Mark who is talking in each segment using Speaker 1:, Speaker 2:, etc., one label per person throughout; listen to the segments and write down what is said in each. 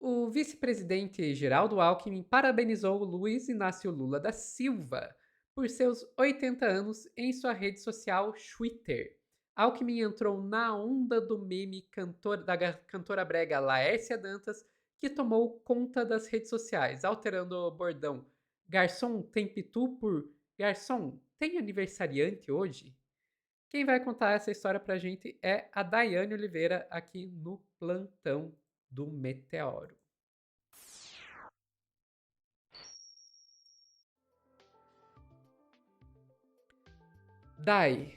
Speaker 1: O vice-presidente Geraldo Alckmin parabenizou Luiz Inácio Lula da Silva por seus 80 anos em sua rede social Twitter. Alckmin entrou na onda do meme da cantora brega Laércia Dantas, que tomou conta das redes sociais, alterando o bordão Garçom tem pitu por Garçom tem aniversariante hoje? Quem vai contar essa história pra gente é a Daiane Oliveira aqui no Plantão do Meteoro. Dai,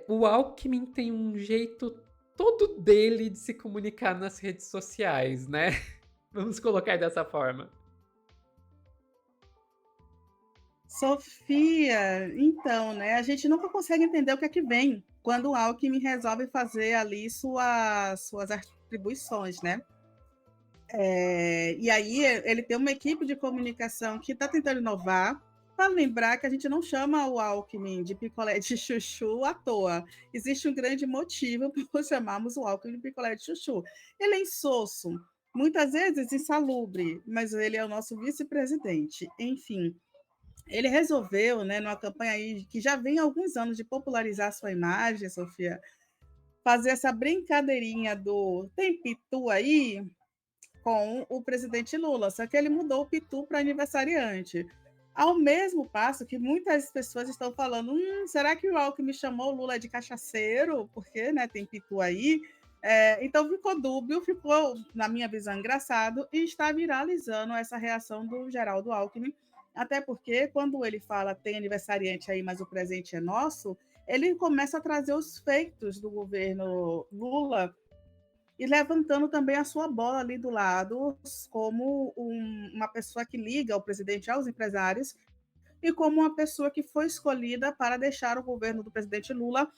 Speaker 1: o Alckmin tem um jeito todo dele de se comunicar nas redes sociais, né? Vamos colocar dessa forma.
Speaker 2: Sofia, então, né? A gente nunca consegue entender o que é que vem quando o Alckmin resolve fazer ali suas atribuições, né? E aí ele tem uma equipe de comunicação que está tentando inovar. Para lembrar que a gente não chama o Alckmin de picolé de chuchu à toa. Existe um grande motivo por chamarmos o Alckmin de picolé de chuchu. Ele é insosso, muitas vezes insalubre, mas ele é o nosso vice-presidente. Enfim, ele resolveu, né, numa campanha aí que já vem há alguns anos de popularizar sua imagem, Sofia, fazer essa brincadeirinha do tem pitu aí com o presidente Lula, só que ele mudou o pitu para aniversariante. Ao mesmo passo que muitas pessoas estão falando, será que o Alckmin chamou o Lula de cachaceiro? Porque né, tem pitu aí. Então ficou dúbio, ficou, na minha visão, engraçado, e está viralizando essa reação do Geraldo Alckmin, até porque quando ele fala tem aniversariante aí, mas o presente é nosso, ele começa a trazer os feitos do governo Lula e levantando também a sua bola ali do lado, como uma pessoa que liga o presidente aos empresários e como uma pessoa que foi escolhida para deixar o governo do presidente Lula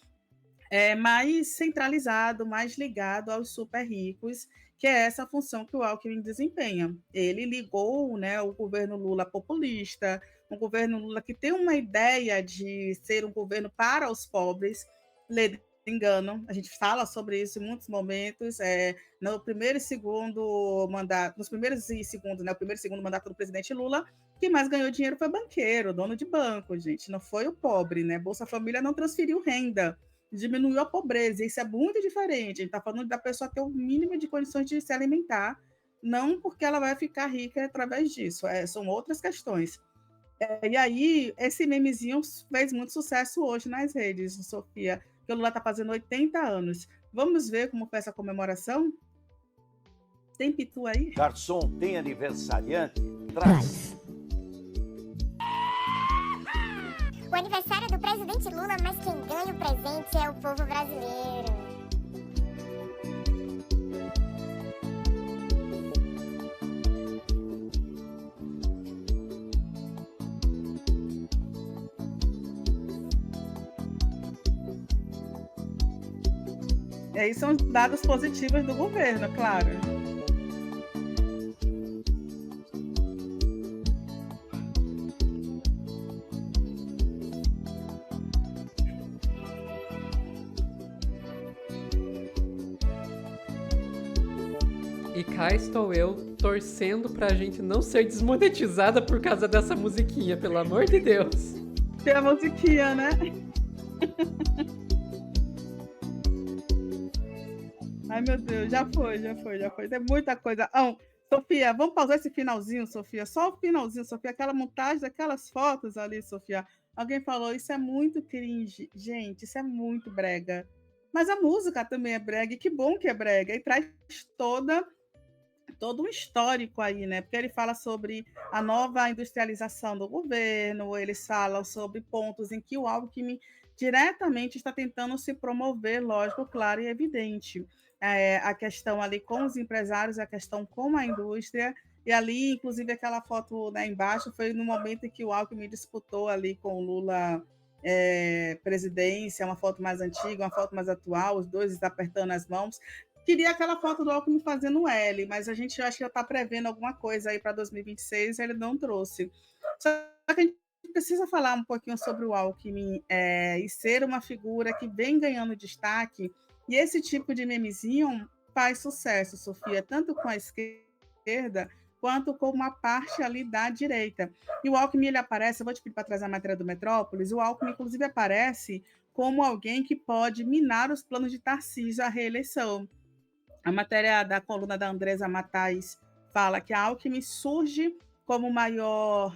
Speaker 2: mais centralizado, mais ligado aos super ricos, que é essa função que o Alckmin desempenha. Ele ligou, né, o governo Lula populista, um governo Lula que tem uma ideia de ser um governo para os pobres, engano, a gente fala sobre isso em muitos momentos. No primeiro e segundo mandato, nos primeiros e segundo, né, o primeiro e segundo mandato do presidente Lula, quem mais ganhou dinheiro foi banqueiro, dono de banco, gente, não foi o pobre, né? Bolsa Família não transferiu renda, diminuiu a pobreza, isso é muito diferente. A gente está falando da pessoa ter o mínimo de condições de se alimentar, não porque ela vai ficar rica através disso, são outras questões. E aí, esse memezinho fez muito sucesso hoje nas redes, Sofia, que o Lula está fazendo 80 anos. Vamos ver como foi essa comemoração? Tem pitu aí?
Speaker 3: Garçom, tem aniversariante? Traz.
Speaker 4: O aniversário do presidente Lula, mas quem ganha o presente é o povo brasileiro.
Speaker 2: E aí são dados positivos do governo, claro.
Speaker 1: E cá estou eu torcendo pra gente não ser desmonetizada por causa dessa musiquinha, pelo amor de Deus.
Speaker 2: Tem a musiquinha, né? Ai, meu Deus, já foi. Tem muita coisa. Sofia, vamos pausar esse finalzinho, Sofia. Só o finalzinho, Sofia. Aquela montagem daquelas fotos ali, Sofia. Alguém falou, isso é muito cringe. Gente, isso é muito brega. Mas a música também é brega. E que bom que é brega. E traz todo um histórico aí, né? Porque ele fala sobre a nova industrialização do governo, eles falam sobre pontos em que o Alckmin diretamente está tentando se promover, lógico, claro e evidente. A questão ali com os empresários, a questão com a indústria, e ali, inclusive, aquela foto, né, embaixo foi no momento em que o Alckmin disputou ali com o Lula presidência, uma foto mais antiga, uma foto mais atual, os dois apertando as mãos. Queria aquela foto do Alckmin fazendo L, mas a gente acho que já está prevendo alguma coisa aí para 2026, ele não trouxe. Só que a gente precisa falar um pouquinho sobre o Alckmin e ser uma figura que vem ganhando destaque, e esse tipo de memezinho faz sucesso, Sofia, tanto com a esquerda esquerda, quanto com uma parte ali da direita. E o Alckmin, ele aparece, eu vou te pedir para trazer a matéria do Metrópolis, o Alckmin, inclusive, aparece como alguém que pode minar os planos de Tarcísio à reeleição. A matéria da coluna da Andresa Matais fala que a Alckmin surge como maior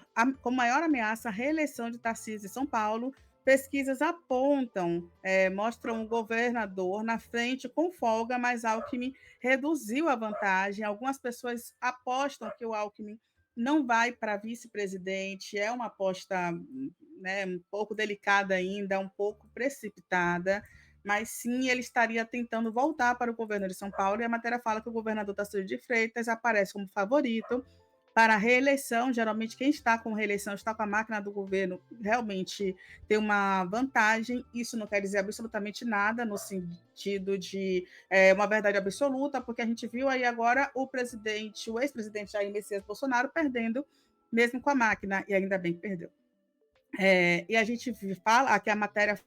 Speaker 2: ameaça à reeleição de Tarcísio em São Paulo. Pesquisas apontam, mostram o governador na frente com folga, mas Alckmin reduziu a vantagem. Algumas pessoas apostam que o Alckmin não vai para vice-presidente, é uma aposta, né, um pouco delicada ainda, um pouco precipitada, mas sim, ele estaria tentando voltar para o governo de São Paulo, e a matéria fala que o governador Tarcísio de Freitas aparece como favorito para a reeleição. Geralmente, quem está com reeleição, está com a máquina do governo, realmente tem uma vantagem. Isso não quer dizer absolutamente nada, no sentido de uma verdade absoluta, porque a gente viu aí agora o ex-presidente Jair Messias Bolsonaro perdendo, mesmo com a máquina, e ainda bem que perdeu. E a gente fala, aqui a matéria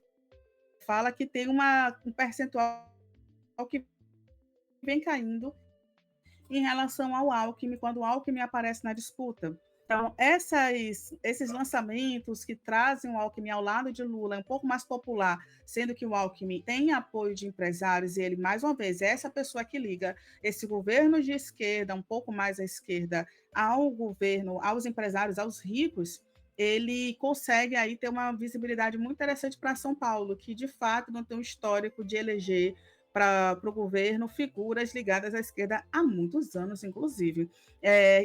Speaker 2: fala que tem um percentual que vem caindo em relação ao Alckmin, quando o Alckmin aparece na disputa. Então, esses lançamentos que trazem o Alckmin ao lado de Lula, um pouco mais popular, sendo que o Alckmin tem apoio de empresários, e ele, mais uma vez, é essa pessoa que liga esse governo de esquerda, um pouco mais à esquerda, ao governo, aos empresários, aos ricos, ele consegue aí ter uma visibilidade muito interessante para São Paulo, que de fato não tem um histórico de eleger para o governo figuras ligadas à esquerda há muitos anos, inclusive.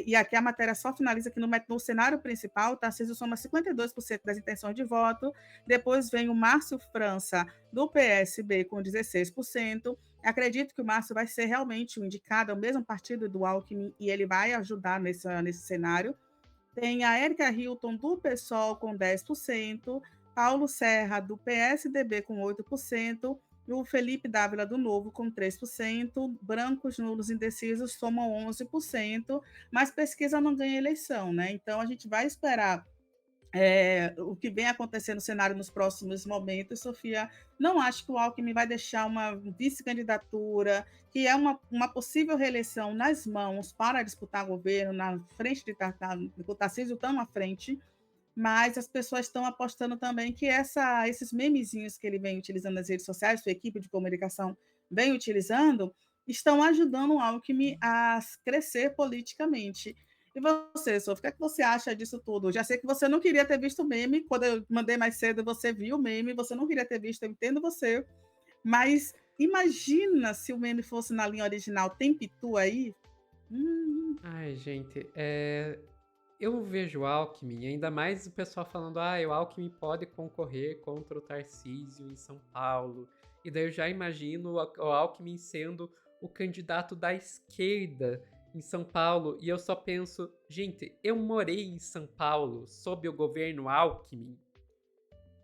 Speaker 2: E aqui a matéria só finaliza que no cenário principal, Tarcísio soma 52% das intenções de voto, depois vem o Márcio França, do PSB, com 16%. Acredito que o Márcio vai ser realmente o indicado ao mesmo partido do Alckmin, e ele vai ajudar nesse cenário. Tem a Érica Hilton, do PSOL, com 10%, Paulo Serra, do PSDB, com 8%, e o Felipe Dávila, do Novo, com 3%, brancos, nulos, indecisos somam 11%, mas pesquisa não ganha eleição, né? Então, a gente vai esperar o que vem acontecendo no cenário nos próximos momentos. Sofia, não acho que o Alckmin vai deixar uma vice-candidatura, que é uma possível reeleição, nas mãos para disputar governo, na frente de o Tarcísio tão à frente, mas as pessoas estão apostando também que esses memezinhos que ele vem utilizando nas redes sociais, sua equipe de comunicação vem utilizando, estão ajudando o Alckmin a crescer politicamente. E você, Sofia, o que é que você acha disso tudo? Já sei que você não queria ter visto o meme, quando eu mandei mais cedo, você viu o meme, você não queria ter visto, eu entendo você, mas imagina se o meme fosse na linha original, tem pitu aí?
Speaker 1: Ai, gente, eu vejo o Alckmin, ainda mais o pessoal falando, o Alckmin pode concorrer contra o Tarcísio em São Paulo. E daí eu já imagino o Alckmin sendo o candidato da esquerda em São Paulo. E eu só penso, gente, eu morei em São Paulo sob o governo Alckmin.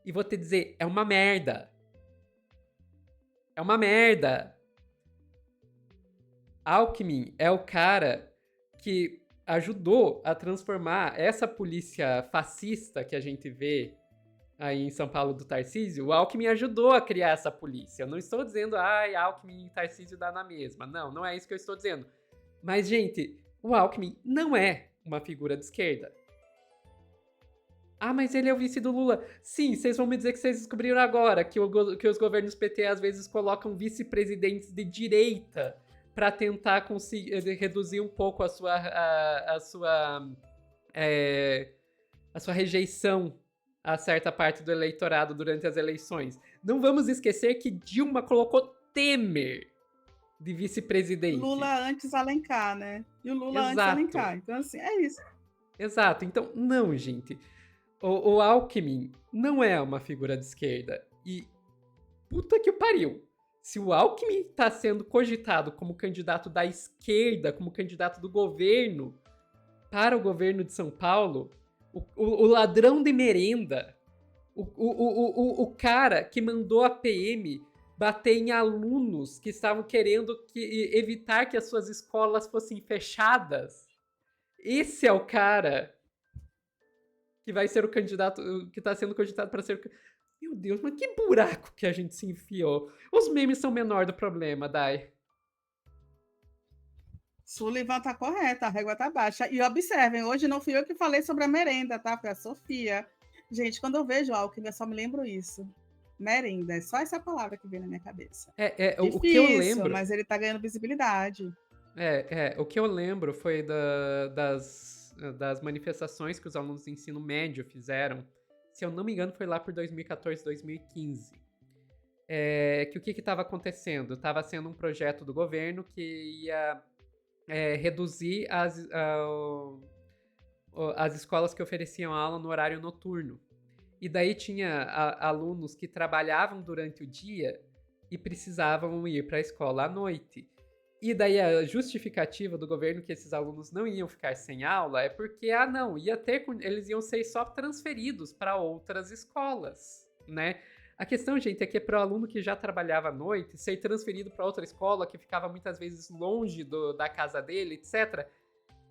Speaker 1: E vou te dizer, é uma merda. É uma merda. Alckmin é o cara que ajudou a transformar essa polícia fascista que a gente vê aí em São Paulo do Tarcísio. O Alckmin ajudou a criar essa polícia. Eu não estou dizendo, Alckmin e Tarcísio dá na mesma. Não, não é isso que eu estou dizendo. Mas, gente, o Alckmin não é uma figura de esquerda. Mas ele é o vice do Lula. Sim, vocês vão me dizer que vocês descobriram agora que os governos PT às vezes colocam vice-presidentes de direita para tentar reduzir um pouco a sua rejeição a certa parte do eleitorado durante as eleições. Não vamos esquecer que Dilma colocou Temer de vice-presidente.
Speaker 2: Lula antes Alencar, né? E o Lula
Speaker 1: Exato.
Speaker 2: Antes Alencar. Então, assim, é isso.
Speaker 1: Exato. Então, não, gente. O Alckmin não é uma figura de esquerda. E puta que o pariu. Se o Alckmin está sendo cogitado como candidato da esquerda, como candidato do governo para o governo de São Paulo, o ladrão de merenda, o cara que mandou a PM bater em alunos que estavam querendo evitar que as suas escolas fossem fechadas, esse é o cara que vai ser o candidato, que está sendo cogitado para ser... Meu Deus, mas que buraco que a gente se enfiou. Os memes são o menor do problema, Dai.
Speaker 2: Sullivan tá correta, a régua tá baixa. E observem, hoje não fui eu que falei sobre a merenda, tá? Foi a Sofia. Gente, quando eu vejo Alckmin, eu só me lembro isso. Merenda, é só essa palavra que vem na minha cabeça.
Speaker 1: O que eu
Speaker 2: Difícil,
Speaker 1: lembro.
Speaker 2: mas ele tá ganhando visibilidade.
Speaker 1: O que eu lembro foi das manifestações que os alunos do ensino médio fizeram. Se eu não me engano, foi lá por 2014, 2015. Que o que estava acontecendo? Estava sendo um projeto do governo que ia reduzir as escolas que ofereciam aula no horário noturno. E daí tinha alunos que trabalhavam durante o dia e precisavam ir para a escola à noite. E daí a justificativa do governo que esses alunos não iam ficar sem aula é porque, eles iam ser só transferidos para outras escolas, né? A questão, gente, é que para o aluno que já trabalhava à noite, ser transferido para outra escola que ficava muitas vezes longe da casa dele, etc.,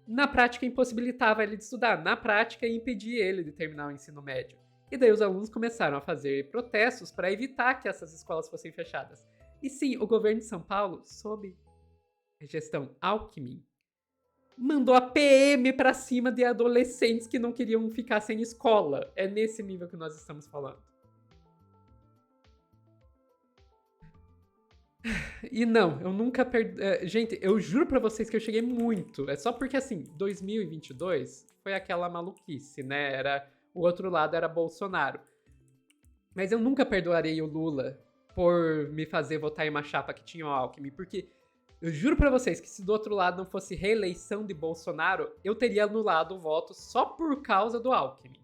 Speaker 1: na prática impossibilitava ele de estudar, na prática impedia ele de terminar o ensino médio. E daí os alunos começaram a fazer protestos para evitar que essas escolas fossem fechadas. E sim, o governo de São Paulo, sob a gestão Alckmin, mandou a PM para cima de adolescentes que não queriam ficar sem escola. É nesse nível que nós estamos falando. E não, eu nunca perdi... Gente, eu juro pra vocês que eu cheguei muito. É só porque, assim, 2022 foi aquela maluquice, né? O outro lado era Bolsonaro. Mas eu nunca perdoarei o Lula por me fazer votar em uma chapa que tinha o Alckmin. Porque eu juro pra vocês que se do outro lado não fosse reeleição de Bolsonaro, eu teria anulado o voto só por causa do Alckmin.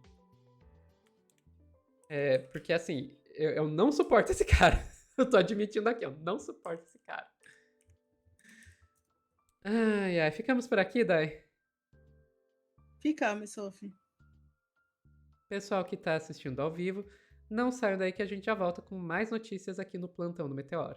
Speaker 1: Porque, assim, eu não suporto esse cara. Eu tô admitindo aqui, eu não suporto esse cara. Ai, ficamos por aqui, Dai?
Speaker 2: Ficamos, Sophie.
Speaker 1: Pessoal que tá assistindo ao vivo, não saiam daí que a gente já volta com mais notícias aqui no Plantão do Meteoro.